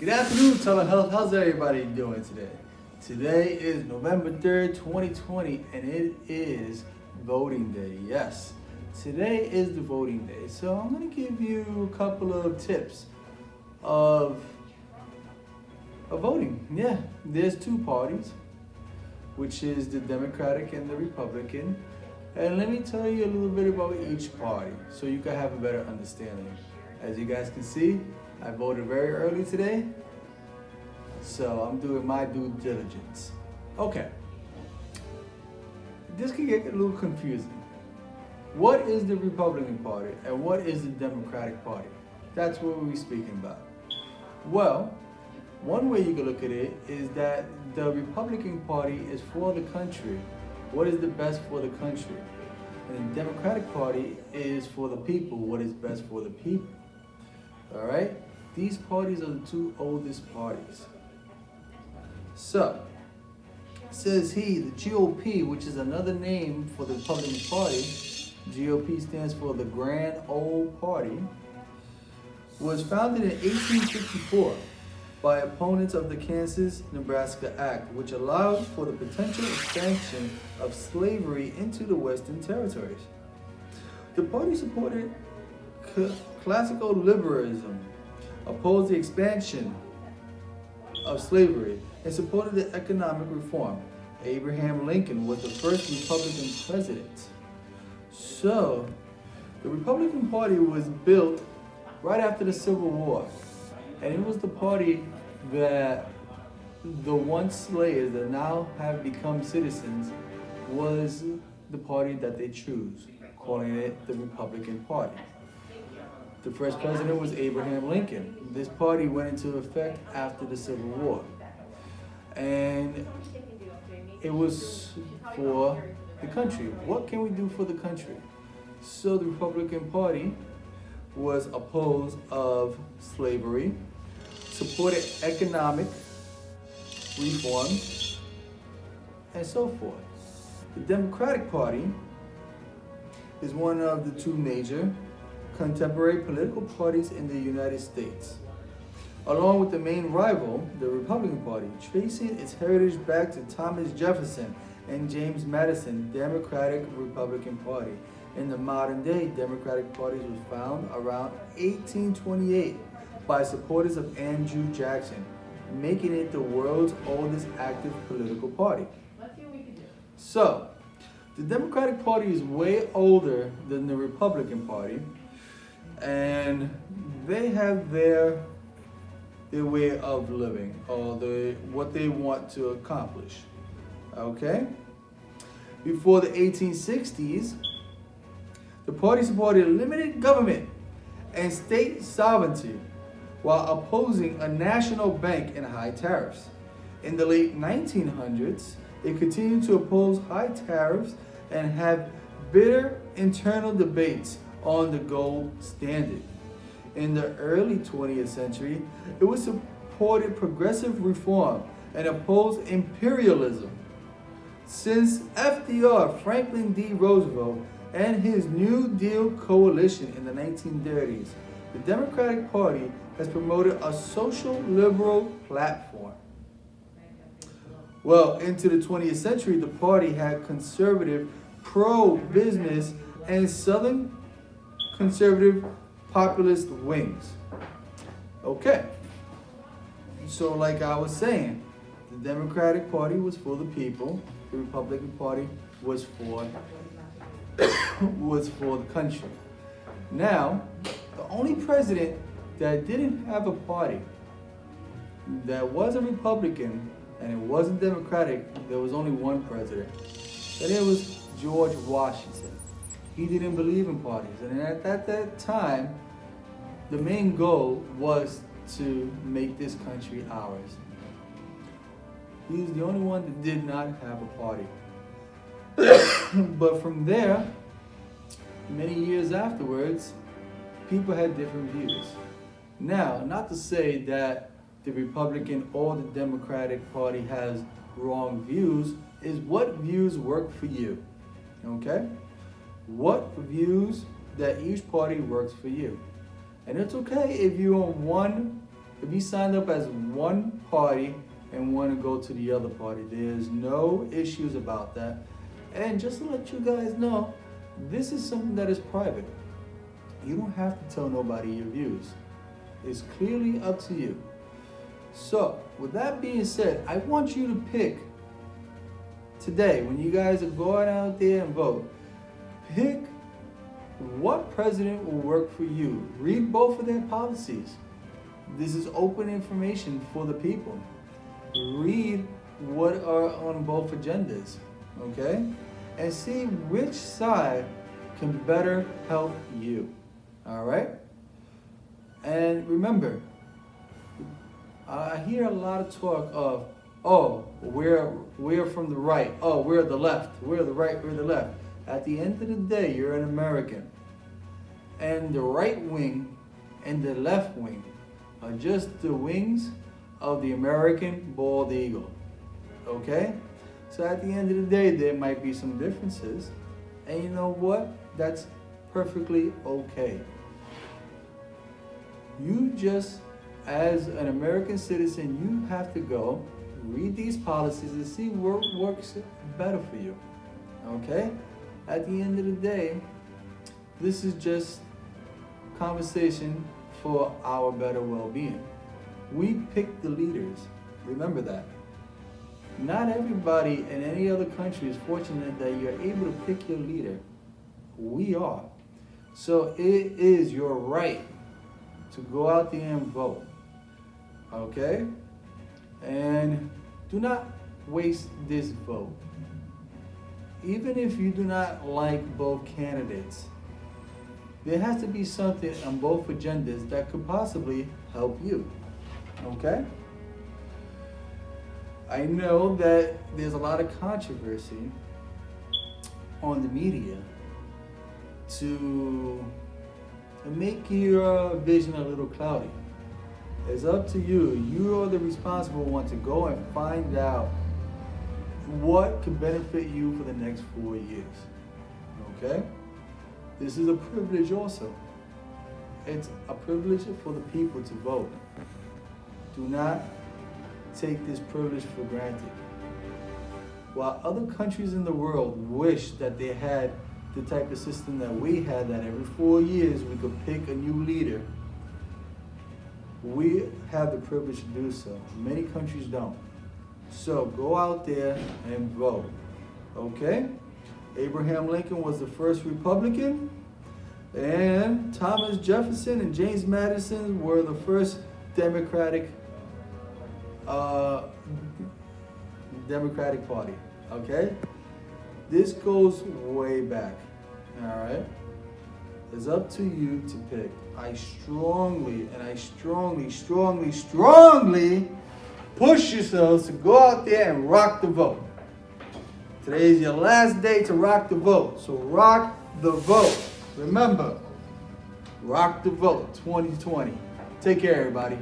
Good afternoon, telehealth. How's everybody doing today? Today is November 3rd, 2020, and it is voting day. Yes, today is the voting day. So I'm going to give you a couple of tips of voting. Yeah, there's two parties, which is the Democratic and the Republican. And let me tell you a little bit about each party so you can have a better understanding. As you guys can see, I voted very early today, so I'm doing my due diligence. Okay, this can get a little confusing. What is the Republican Party and what is the Democratic Party? That's what we're speaking about. Well, one way you can look at it is that the Republican Party is for the country. What is the best for the country? And the Democratic Party is for the people. What is best for the people? All right? These parties are the two oldest parties. So, says he, the GOP, which is another name for the Republican Party, GOP stands for the Grand Old Party, was founded in 1854 by opponents of the Kansas-Nebraska Act, which allowed for the potential expansion of slavery into the Western territories. The party supported classical liberalism, opposed the expansion of slavery, and supported the economic reform. Abraham Lincoln was the first Republican president. So, the Republican Party was built right after the Civil War, and it was the party that the once slaves that now have become citizens was the party that they choose, calling it the Republican Party. The first president was Abraham Lincoln. This party went into effect after the Civil War. And it was for the country. What can we do for the country? So the Republican Party was opposed of slavery, supported economic reform, and so forth. The Democratic Party is one of the two major contemporary political parties in the United States, along with the main rival, the Republican Party, tracing its heritage back to Thomas Jefferson and James Madison. Democratic-Republican Party. In the modern day, Democratic Party was found around 1828 by supporters of Andrew Jackson, making it the world's oldest active political party. So, the Democratic Party is way older than the Republican Party, and they have their way of living, or what they want to accomplish. Okay? Before the 1860s, the party supported limited government and state sovereignty while opposing a national bank and high tariffs. In the late 1900s, they continued to oppose high tariffs and have bitter internal debates on the gold standard. In the early 20th century, it was supported progressive reform and opposed imperialism. Since FDR, Franklin D. Roosevelt, and his New Deal coalition in the 1930s, the Democratic Party has promoted a social liberal platform. Well, into the 20th century, the party had conservative, pro-business, and Southern conservative populist wings. Okay, so like I was saying, the Democratic Party was for the people, the Republican Party was for the country. Now, the only president that didn't have a party, that was a Republican and it wasn't Democratic, there was only one president, and it was George Washington. He didn't believe in parties, and at that time, the main goal was to make this country ours. He was the only one that did not have a party. But from there, many years afterwards, people had different views. Now, not to say that the Republican or the Democratic Party has wrong views, is what views work for you, okay? What views that each party works for you. And it's okay if you're on one if you signed up as one party and want to go to the other party, there's no issues about that. And just to let you guys know, this is something that is private. You don't have to tell nobody your views. It's clearly up to you. So, with that being said, I want you to pick today, when you guys are going out there and vote, pick what president will work for you. Read both of their policies. This is open information for the people. Read what are on both agendas, okay? And see which side can better help you, all right? And remember, I hear a lot of talk of, oh, we're from the right, oh, we're the left, we're the right, we're the left. At the end of the day, you're an American. And the right wing and the left wing are just the wings of the American bald eagle, okay? So at the end of the day, there might be some differences. And you know what? That's perfectly okay. You just, as an American citizen, you have to go read these policies and see what works better for you, okay? At the end of the day, this is just conversation for our better well-being. We pick the leaders, remember that. Not everybody in any other country is fortunate that you're able to pick your leader. We are. So it is your right to go out there and vote, okay? And do not waste this vote. Even if you do not like both candidates, there has to be something on both agendas that could possibly help you, okay? I know that there's a lot of controversy on the media to make your vision a little cloudy. It's up to you. You are the responsible one to go and find out what could benefit you for the next 4 years, okay? This is a privilege also. It's a privilege for the people to vote. Do not take this privilege for granted. While other countries in the world wish that they had the type of system that we had, that every 4 years we could pick a new leader, we have the privilege to do so. Many countries don't. So go out there and vote, okay? Abraham Lincoln was the first Republican, and Thomas Jefferson and James Madison were the first Democratic Party, okay? This goes way back, all right? It's up to you to pick. I strongly push yourselves to go out there and rock the vote. Today is your last day to rock the vote, so rock the vote. Remember, rock the vote 2020. Take care, everybody.